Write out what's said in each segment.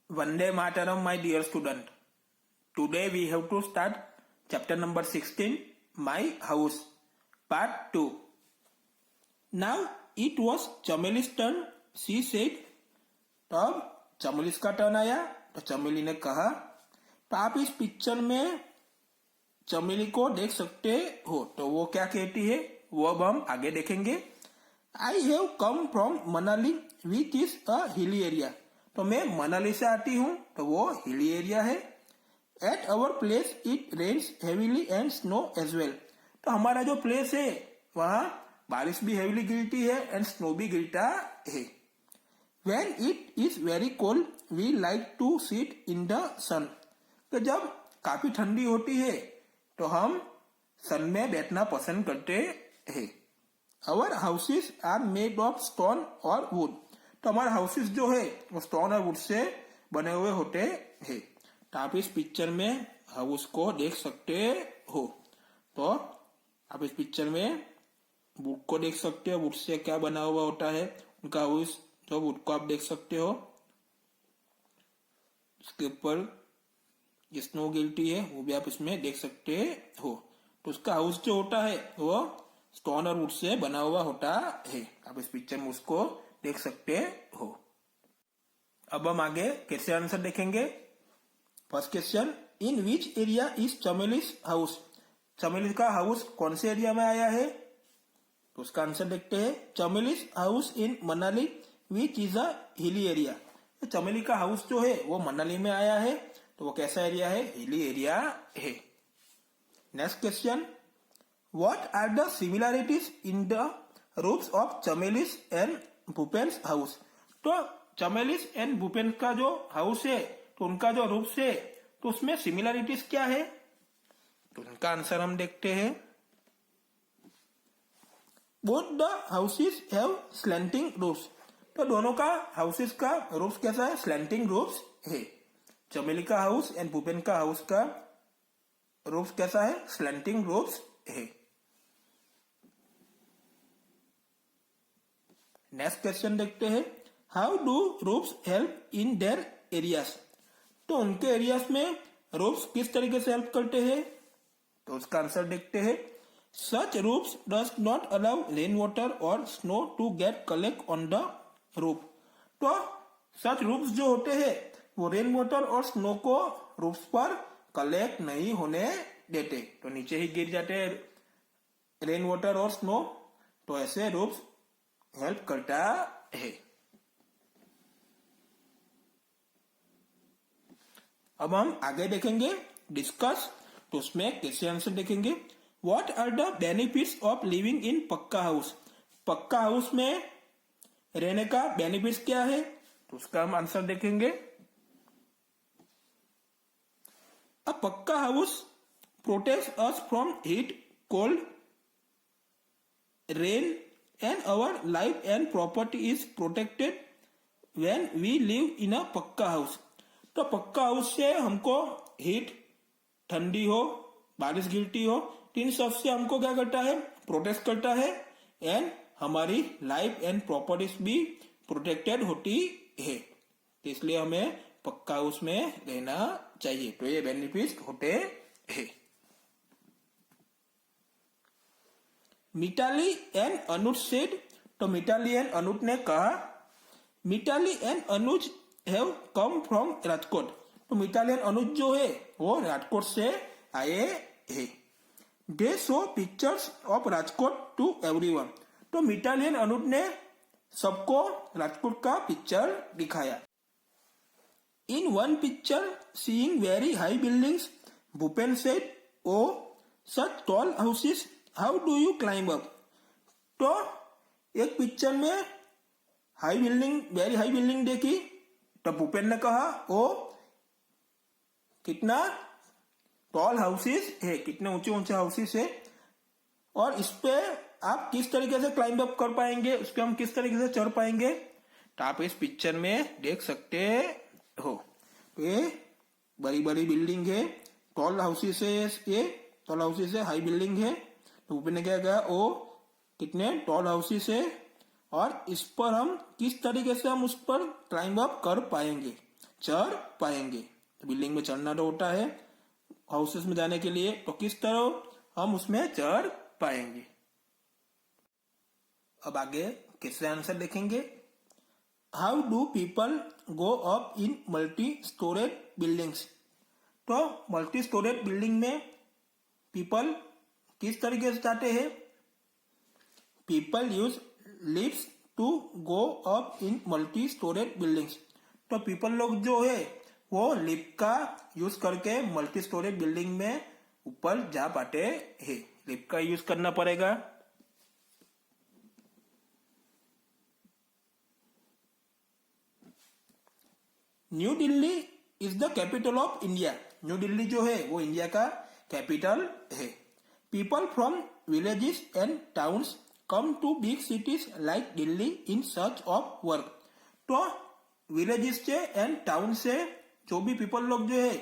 Vande Mataram, my dear student. Today we have to start chapter number 16, My House, part 2. Now it was चमेली's turn, she said. तब चमेलीस का turn आया तो चमेली ने कहा, तो आप इस पिक्चर में चमेली को देख सकते हो। तो वो क्या कहती है वो अब हम आगे देखेंगे। I have come from Manali which is a hilly area. तो मैं मनाली से आती हूँ तो वो हिली एरिया है। At our place it rains heavily and snow as well. तो हमारा जो प्लेस है वहाँ बारिश भी हेवीली गिरती है एंड स्नो भी गिरता है। When it is very cold, we like to sit in the sun. तो जब काफी ठंडी होती है तो हम सन में बैठना पसंद करते हैं। Our houses are made of stone और wood. तो हमारे हाउसेस जो है वो स्टोन और वुड से बने हुए होते हैं। तो आप इस पिक्चर में हाउस को देख सकते हो। तो आप इस पिक्चर में वुड को देख सकते हो, वुड से क्या बना हुआ होता है उनका हाउस, तो वुड को आप देख सकते हो। उसके ऊपर जो स्नो गिरती है वो भी आप इसमें देख सकते हो। तो उसका हाउस जो होता है वो स्टोन और वुड से बना हुआ होता है। आप इस पिक्चर में उसको देख सकते हो। अब हम आगे कैसे आंसर देखेंगे। First question, in which area is Chameli's house. Chameli का हाउस कौन से एरिया में आया है तो उसका आंसर देखते हैं। Chameli's house in Manali which is a hilly area. चमेली का हाउस जो है वो मनाली में आया है तो वो कैसा एरिया है, हिली एरिया है। Next question, what are the similarities in the roofs of Chameli's and Bhupen's house. तो चमेलीस एंड भूपेन का जो हाउस है तो उनका जो रूफ्स है तो उसमें सिमिलरिटीज क्या है तो उनका आंसर हम देखते हैं। Both the houses have slanting roofs. तो दोनों का हाउसेस का रूफ कैसा है, स्लैंटिंग रूफ्स है। चमेली का हाउस एंड भूपेन का हाउस का रूफ कैसा है, स्लैंटिंग रूफ्स है। नेक्स्ट क्वेश्चन देखते हैं, how do roofs help in their areas. तो उनके एरियाज में रूफ्स किस तरीके से हेल्प करते हैं तो उसका आंसर देखते हैं। Such roofs does not allow rain water और snow to get collect on the roof. तो सच रूफ्स जो होते हैं वो रेन वाटर और स्नो को रूफ्स पर कलेक्ट नहीं होने देते, तो नीचे ही गिर जाते हैं रेन वाटर और स्नो। तो ऐसे रूफ्स हेल्प करता है। अब हम आगे देखेंगे डिस्कस, तो उसमें कैसे आंसर देखेंगे। What are the benefits of living in pucca house. पक्का हाउस में रहने का बेनिफिट्स क्या है तो उसका हम आंसर देखेंगे। अ पक्का house protects us from heat, cold, rain and our life and property is protected when we live in a पक्का हाउस। तो पक्का हाउस से हमको हीट, ठंडी हो, बारिश गिरती हो, तीन सब से हमको क्या करता है, प्रोटेक्ट करता है एंड हमारी लाइफ एंड प्रॉपर्टीज भी प्रोटेक्टेड होती है। तो इसलिए हमें पक्का हाउस में रहना चाहिए। तो ये बेनिफिट होते हैं। Mitali and Anuj said. तो मिताली एंड अनुज ने कहा, Mitali and Anuj have come from Rajkot. तो मिताली एंड अनुज जो है वो राजकोट से आए हैं। They show pictures of Rajkot to everyone. तो मिताली एंड अनुज ने सबको राजकोट का पिक्चर दिखाया। In one picture seeing very high buildings, Bhupen said, oh such tall houses, how do you climb up. तो एक पिक्चर में high building, very high building देखी तो भूपेन ने कहा, ओ कितना टॉल हाउसेस है, कितने ऊंचे ऊंचे हाउसेस है और इस पे आप किस तरीके से क्लाइंब अप कर पाएंगे, उस पे हम किस तरीके से चढ़ पाएंगे तो आप इस पिक्चर में देख सकते हो। तो ये बड़ी बड़ी बिल्डिंग है, टॉल हाउसेस है, ये टॉल हाउसेस है, हाई बिल्डिंग है। तो ऊपर ने क्या कहा, ओ कितने टॉल हाउसेस है और इस पर हम किस तरीके से हम उस पर क्लाइंब अप कर पाएंगे। चढ़ पाएंगे। बिल्डिंग में चढ़ना तो होता है हाउसेस में जाने के लिए, तो किस तरह हम उसमें चढ़ पाएंगे। अब आगे किससे आंसर देखेंगे। How do people go up in multi storage buildings. तो मल्टी स्टोरेज बिल्डिंग में पीपल किस तरीके से जाते हैं। People use lifts to go up in multi storage buildings. तो पीपल लोग जो है वो लिफ्ट का यूज करके मल्टी स्टोरेज बिल्डिंग में ऊपर जा पाते हैं। लिफ्ट का यूज करना पड़ेगा। New Delhi is the capital of India. New Delhi जो है वो इंडिया का कैपिटल है। People from villages and towns come to big cities like Delhi in search of work. तो विलेजेस से एंड टाउन से जो भी पीपल लोग जो है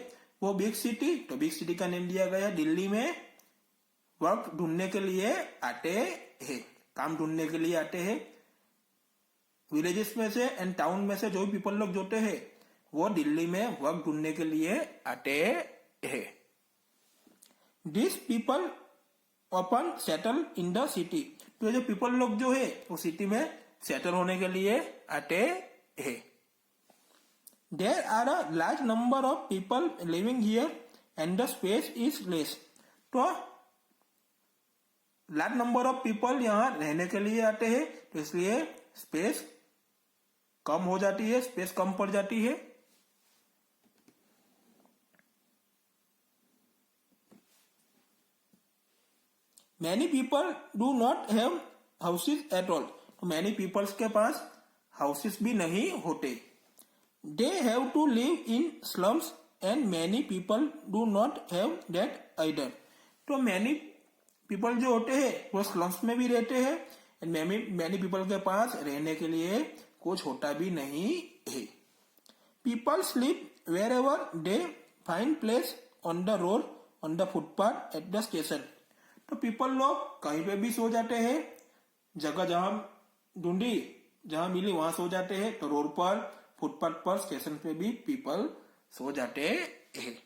वो बिग सिटी, तो बिग सिटी का नेम दिया गया दिल्ली में वर्क ढूंढने के लिए आते हैं, काम ढूंढने के लिए आते हैं। विलेजेस में से एंड टाउन में से जो भी पीपल लोग जोते हैं वो दिल्ली में वर्क ढूंढने के लिए आते हैं। This people often settle in the city. तो जो पीपल लोग जो है वो सिटी में सेटल होने के लिए आते हैं। There are a large number of people living here and the space is less. तो लार्ज नंबर ऑफ पीपल यहाँ रहने के लिए आते हैं, तो इसलिए स्पेस कम हो जाती है, स्पेस कम पड़ जाती है। Many people do not have houses at all. तो मैनी पीपल्स के पास हाउसेस भी नहीं होते। They have to live in slums and many people do not have that either. तो मैनी पीपल जो होते हैं वो स्लम्स में भी रहते हैं एंड मैनी पीपल के पास रहने के लिए कुछ होता भी नहीं है। People sleep wherever they find place on the road, on the footpath, at the station. तो पीपल लोग कहीं पे भी सो जाते हैं, जगह जहां ढूंढी जहां मिली वहां सो जाते हैं। तो रोड पर, फुटपाथ पर, स्टेशन पे भी पीपल सो जाते हैं।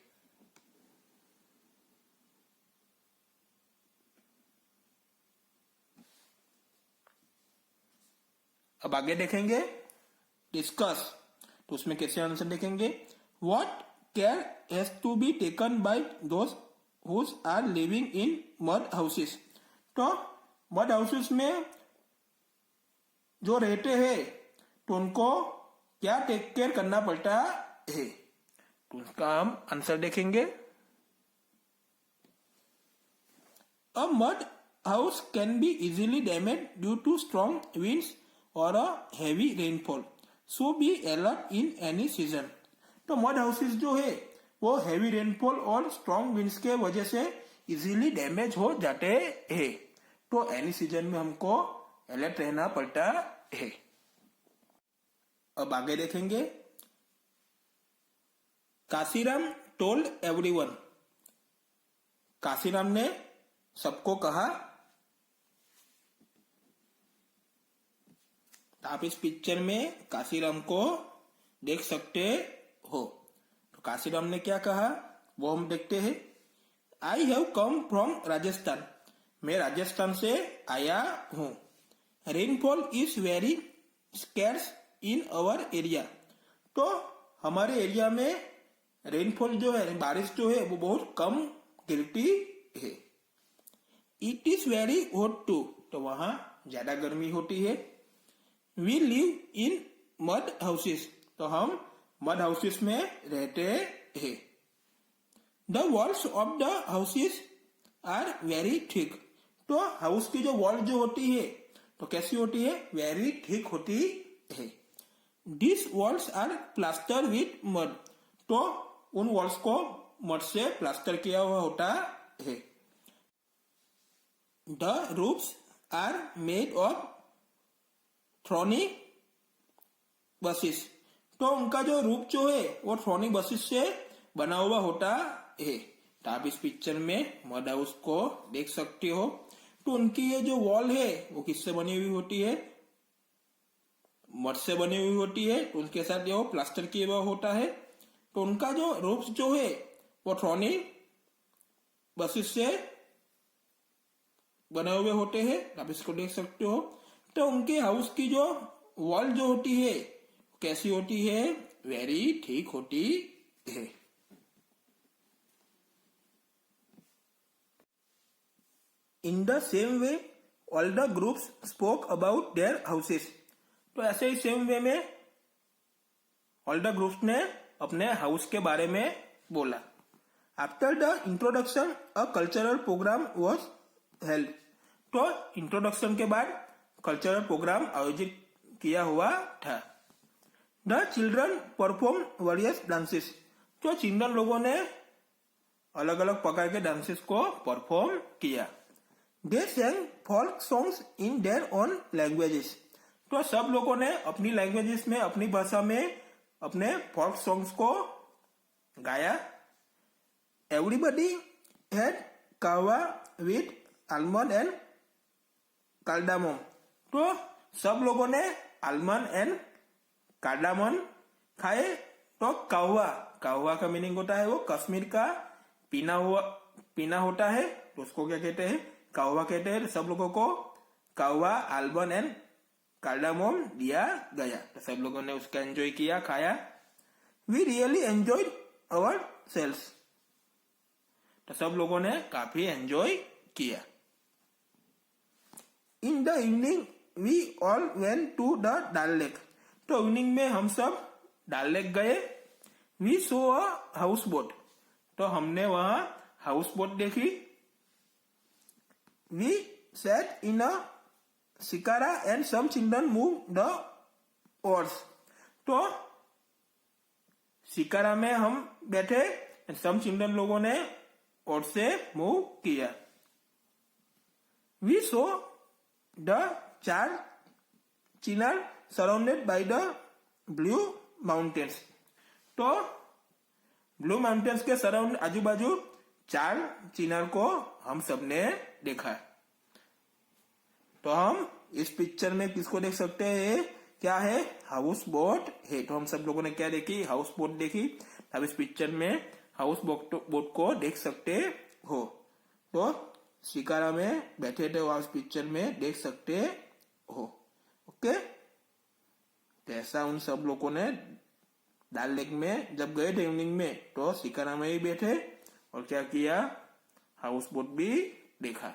अब आगे देखेंगे डिस्कस। तो उसमें कैसे आंसर देखेंगे। What care has to be taken by those whose are living in mud houses. तो मड हाउसेस में जो रहते हैं तो उनको क्या टेक केयर करना पड़ता है। तो उसका हम आंसर देखेंगे। A mud house can be easily damage due to strong winds और a heavy rainfall, so be alert in any season. तो मड हाउसेस जो है वो हेवी रेनफॉल और स्ट्रॉन्ग विंड्स के वजह से इजीली डैमेज हो जाते हैं। तो एनी सीजन में हमको अलर्ट रहना पड़ता है। अब आगे देखेंगे। Kashiram told everyone. काशीराम ने सबको कहा। आप इस पिक्चर में काशीराम को देख सकते हो। तो काशीराम ने क्या कहा वो हम देखते हैं। I have come from Rajasthan. मैं राजस्थान से आया हूं। Rainfall is very scarce in our area. तो हमारे एरिया में रेनफॉल जो है, बारिश जो है वो बहुत कम गिरती है। It is very hot too. तो वहां ज्यादा गर्मी होती है। We live in mud houses. तो हम मड हाउसेस में रहते हैं। The walls of the houses are very thick. तो हाउस की जो वॉल जो होती है तो कैसी होती है, वेरी थिक होती है। This walls are plaster with mud. तो उन वॉल्स को मड से प्लास्टर किया हुआ होता है। The roofs are made of thorny bushes. तो उनका जो रूफ जो है वो थ्रॉनी बसेस से बना हुआ होता है। तो आप इस पिक्चर में मड हाउस को देख सकते हो। तो उनकी ये जो वॉल है वो किससे बनी हुई होती है, मड से बनी हुई होती है, तो उनके साथ जो प्लास्टर किया हुआ होता है, तो उनका जो रूफ्स जो है वो थ्रोनी बसिस से बने हुए होते हैं, आप इसको देख सकते हो। तो उनके हाउस की जो वॉल जो होती है कैसी होती है, वेरी ठीक होती है। In the same way all the groups spoke about their houses. तो ऐसे ही सेम वे में ऑल द ग्रुप्स ने अपने हाउस के बारे में बोला। After the introduction a cultural programme was held. तो इंट्रोडक्शन के बाद कल्चरल प्रोग्राम आयोजित किया हुआ था। The children perform various dances. तो चिल्ड्रन लोगों ने अलग अलग प्रकार के डांसेस को परफॉर्म किया। They sang folk songs in their own languages. तो सब लोगों ने अपनी लैंग्वेजेस में, अपनी भाषा में अपने फोल्क सॉन्ग्स को गाया। एवरीबडी हैड कावा विथ आलमंड एंड कार्डामम। तो सब लोगों ने आलमंड एंड कार्डामम खाए। तो कावा, कावा का मीनिंग होता है वो कश्मीर का पीना होता है, तो उसको क्या कहते हैं, कावा कहते हैं। सब लोगों को कावा, आलमंड एंड कार्डामम दिया गया, तो सब लोगों ने उसका एंजॉय किया, खाया। We really enjoyed ourselves. तो सब लोगों ने काफी एंजॉय किया। In the evening we all went to the Dal Lake. तो इवनिंग में हम सब डाल लेक गए। We saw a houseboat. तो हमने वहां हाउस बोट देखी। We sat in a shikara and some children move the oars. तो शिकारा में हम बैठे, सम चिल्ड्रन लोगों ने ओर से मूव किया। We saw the 4 chinar surrounded by the blue mountains. तो ब्लू माउंटेन्स के सराउंड आजू बाजू 4 चिनार को हम सबने देखा। तो हम इस पिक्चर में किसको देख सकते हैं, क्या है, हाउस बोट है। तो हम सब लोगों ने क्या देखी, हाउस बोट देखी। अब इस पिक्चर में हाउस बोट को देख सकते हो। तो शिकारा में बैठे थे, वहां इस पिक्चर में देख सकते हो। ओके, तो ऐसा उन सब लोगों ने डाल लेक में जब गए थे इवनिंग में, तो शिकारा में ही बैठे और क्या किया, हाउस बोट भी देखा।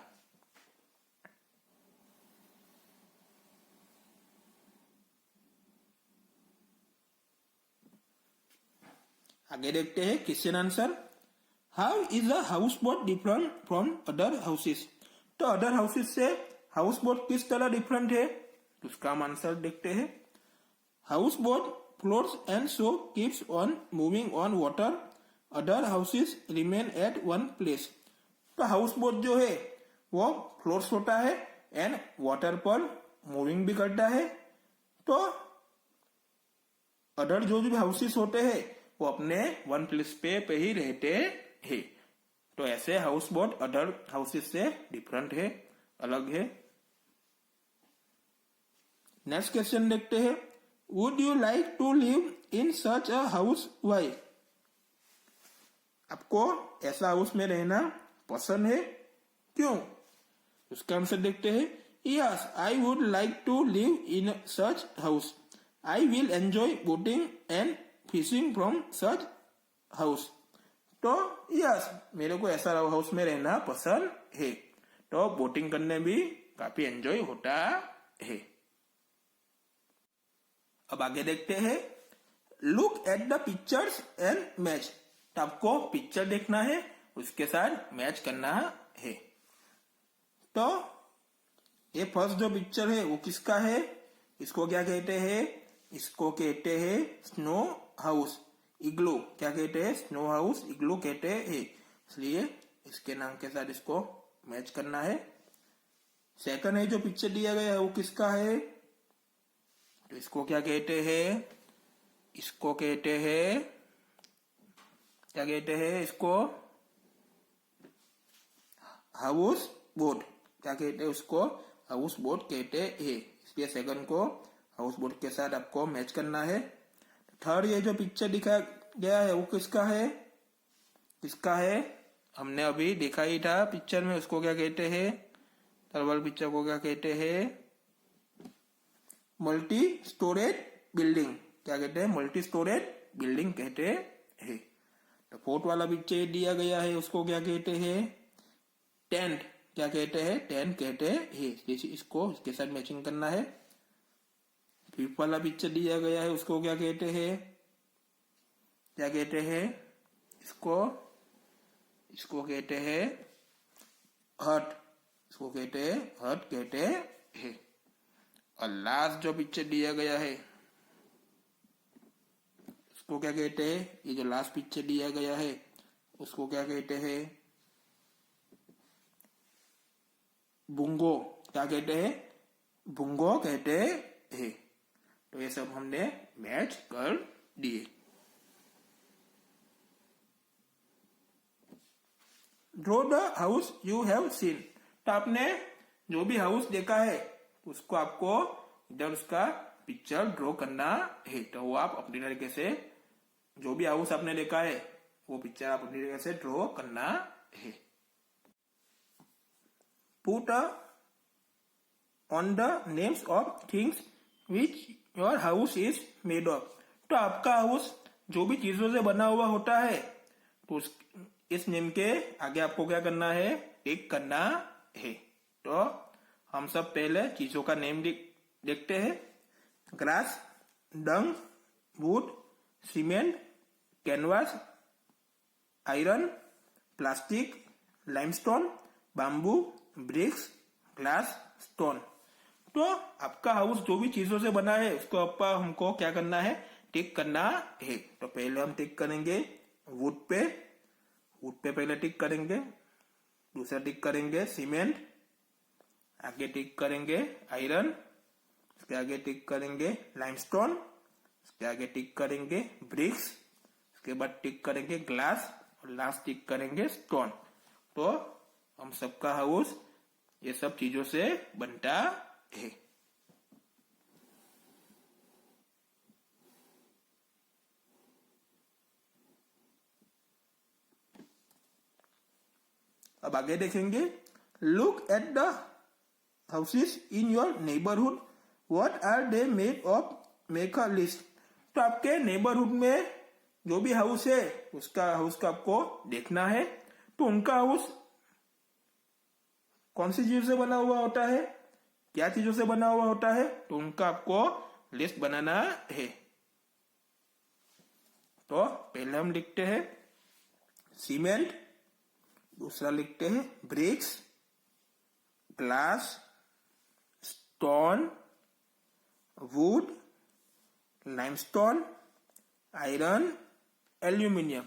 आगे देखते हैं question answer. How is a house boat different from other houses. तो अदर हाउसेस से हाउस बोट किस तरह डिफरेंट है, तो उसका हम आंसर देखते हैं। House boat floats and so keeps on moving on water. Other houses remain at one place. तो हाउस बोट जो है वो फ्लोट्स होता है एंड वाटर पर मूविंग भी करता है। तो अदर जो भी हाउसेस होते हैं वो अपने वन प्लेस पे ही रहते हैं। तो ऐसे हाउस बोट अदर हाउसेस से डिफरेंट है, अलग है। नेक्स्ट क्वेश्चन देखते हैं। Would you like to live in such a house, why. आपको ऐसा हाउस में रहना पसंद है, क्यों। उसका आंसर देखते हैं। Yes, I would like to live in such house. I will enjoy boating and fishing from such house. तो यस, मेरे को ऐसा हाउस में रहना पसंद है। तो बोटिंग करने भी काफी एंजॉय होता है। अब आगे देखते हैं। Look at the pictures and match. तो आपको पिक्चर देखना है, उसके साथ मैच करना है। तो ये फर्स्ट जो पिक्चर है वो किसका है, इसको क्या कहते हैं, इसको कहते हैं स्नो हाउस इग्लू। क्या कहते हैं, स्नो हाउस इग्लू कहते हैं, इसलिए इसके नाम के साथ इसको मैच करना है। सेकंड है जो पिक्चर दिया गया है वो किसका है, तो इसको क्या कहते हैं, इसको कहते हैं, क्या कहते हैं इसको, हाउस बोट। क्या कहते हैं उसको, हाउस बोट कहते हैं, इसलिए सेकंड को हाउस बोट के साथ आपको मैच करना है। थर्ड ये जो पिक्चर दिखाया गया है वो किसका है? किसका है? हमने अभी देखा ही था पिक्चर में, उसको क्या कहते हैं? थर्ड वाले पिक्चर को क्या कहते हैं? Multi storage building. क्या कहते हैं? मल्टी स्टोरेज बिल्डिंग कहते हैं। तो फोर्थ वाला पिक्चर दिया गया है उसको क्या कहते हैं? टेंट। क्या कहते हैं? टेंट कहते हैं। इसको इसके साथ मैचिंग करना है। फिफ्थ वाला पिक्चर दिया गया है उसको क्या कहते हैं? क्या कहते हैं इसको? इसको कहते हैं हट। इसको कहते हैं हट कहते हैं। और लास्ट जो पिक्चर दिया गया है उसको क्या कहते हैं? ये जो लास्ट पिक्चर दिया गया है उसको क्या कहते हैं? बुंगो। क्या कहते हैं? बुंगो कहते हैं। तो ये सब हमने मैच कर दिए। Draw the house you have seen. तो आपने जो भी हाउस देखा है उसको आपको इधर उसका पिक्चर ड्रॉ करना है। तो वो आप अपनी तरीके से जो भी हाउस आपने देखा है वो पिक्चर आप अपनी तरीके से ड्रॉ करना है। Put on the names of things which your house is made of. तो आपका हाउस जो भी चीजों से बना हुआ होता है तो इस नेम के आगे आपको क्या करना है? टिक करना है। तो हम सब पहले चीजों का नेम देखते हैं। Grass, dung, wood, cement, canvas, iron, plastic, limestone, bamboo, bricks, glass, stone. तो आपका हाउस जो भी चीजों से बना है उसको हमको क्या करना है? टिक करना है। तो पहले हम टिक करेंगे वुड पे। वुड पे पहले टिक करेंगे। दूसरा टिक करेंगे सीमेंट। आगे टिक करेंगे आयरन। उसके आगे टिक करेंगे लाइमस्टोन। उसके आगे टिक करेंगे ब्रिक्स। उसके बाद टिक करेंगे ग्लास और लास्ट टिक करेंगे स्टोन। तो हम सबका हाउस ये सब चीजों से बनता है। अब आगे देखेंगे। Look at the houses in your neighbourhood, what are they made of, make a list. तो आपके नेबरहुड में जो भी हाउस है उसका हाउस का आपको देखना है। तो उनका हाउस कौन सी चीजों से बना हुआ होता है, क्या चीजों से बना हुआ होता है, तो उनका आपको लिस्ट बनाना है। तो पहले हम लिखते हैं सीमेंट, दूसरा लिखते हैं bricks, glass, stone, wood, limestone, iron, aluminium.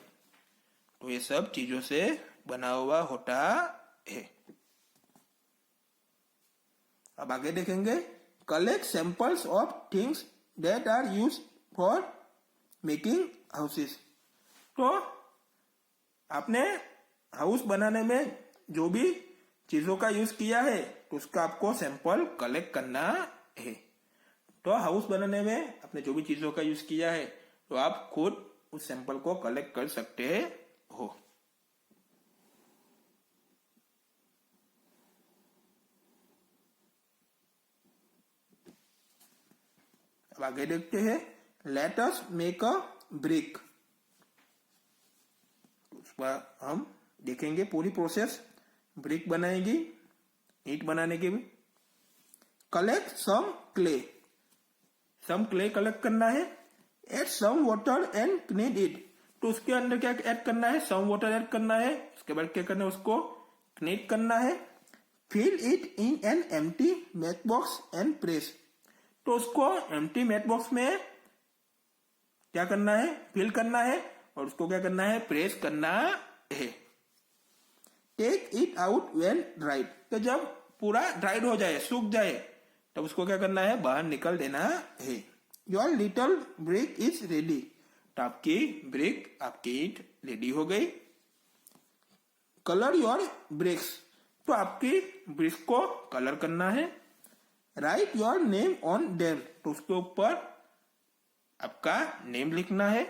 तो ये सब चीजों से बना हुआ होता है। अब आगे देखेंगे। Collect samples of things that are used for making houses. तो आपने हाउस बनाने में जो भी चीजों का यूज किया है तो उसका आपको सैंपल कलेक्ट करना है। तो हाउस बनाने में आपने जो भी चीजों का यूज किया है तो आप खुद उस सैंपल को कलेक्ट कर सकते हो। अब आगे देखते हैं। Let us make a brick. उसका हम देखेंगे पूरी प्रोसेस। ब्रिक बनाएगी, ईंट बनाने की भी। Collect some clay. Some clay collect करना है। Add some water and knead it. तो उसके अंदर क्या ऐड करना है? सम वाटर ऐड करना है। उसके बाद क्या करना है? उसको कनीड करना है। Fill it in an empty matchbox and press. तो उसको एम्प्टी मैच बॉक्स में क्या करना है? फिल करना है और उसको क्या करना है? प्रेस करना है। Take it out well dried. तो जब पूरा ड्राइड हो जाए, सूख जाए, तब उसको क्या करना है? बाहर निकल देना है। Your little brick is ready. तो आपकी ब्रिक, आपकी ईंट रेडी हो गई। Colour your bricks. तो आपकी ब्रिक्स को कलर करना है। Write your name on them, तो उसके ऊपर आपका नेम लिखना है।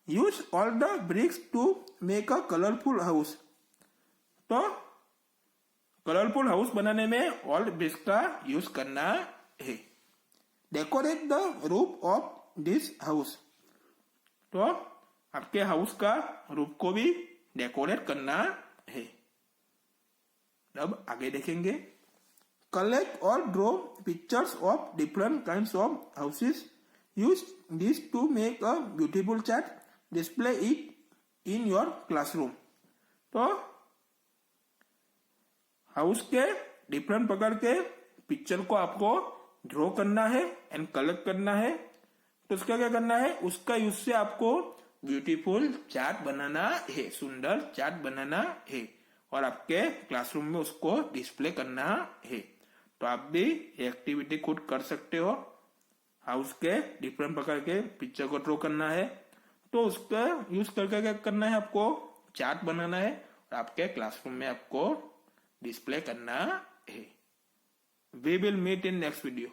Use all the bricks to make a colourful house, तो कलरफुल हाउस बनाने में ऑल ब्रिक्स का यूज करना है। Decorate the roof of this house, तो आपके हाउस का रूफ को भी डेकोरेट करना है। अब आगे देखेंगे। कलेक्ट और draw pictures of different kinds of houses, use this to make a beautiful chart, display it in your classroom, तो हाउस के डिफरेंट प्रकार के पिक्चर को आपको ड्रॉ करना है एंड कलेक्ट करना है। तो उसका क्या करना है, उसका यूज से आपको ब्यूटीफुल चार्ट बनाना है, सुंदर चार्ट बनाना है और आपके क्लासरूम में उसको डिस्प्ले करना है। तो आप भी ये एक्टिविटी खुद कर सकते हो। हाउस के डिफरेंट प्रकार के पिक्चर को ड्रॉ करना है, तो उसका यूज करके क्या करना है, आपको चार्ट बनाना है और आपके क्लासरूम में आपको डिस्प्ले करना है। We will meet in next video.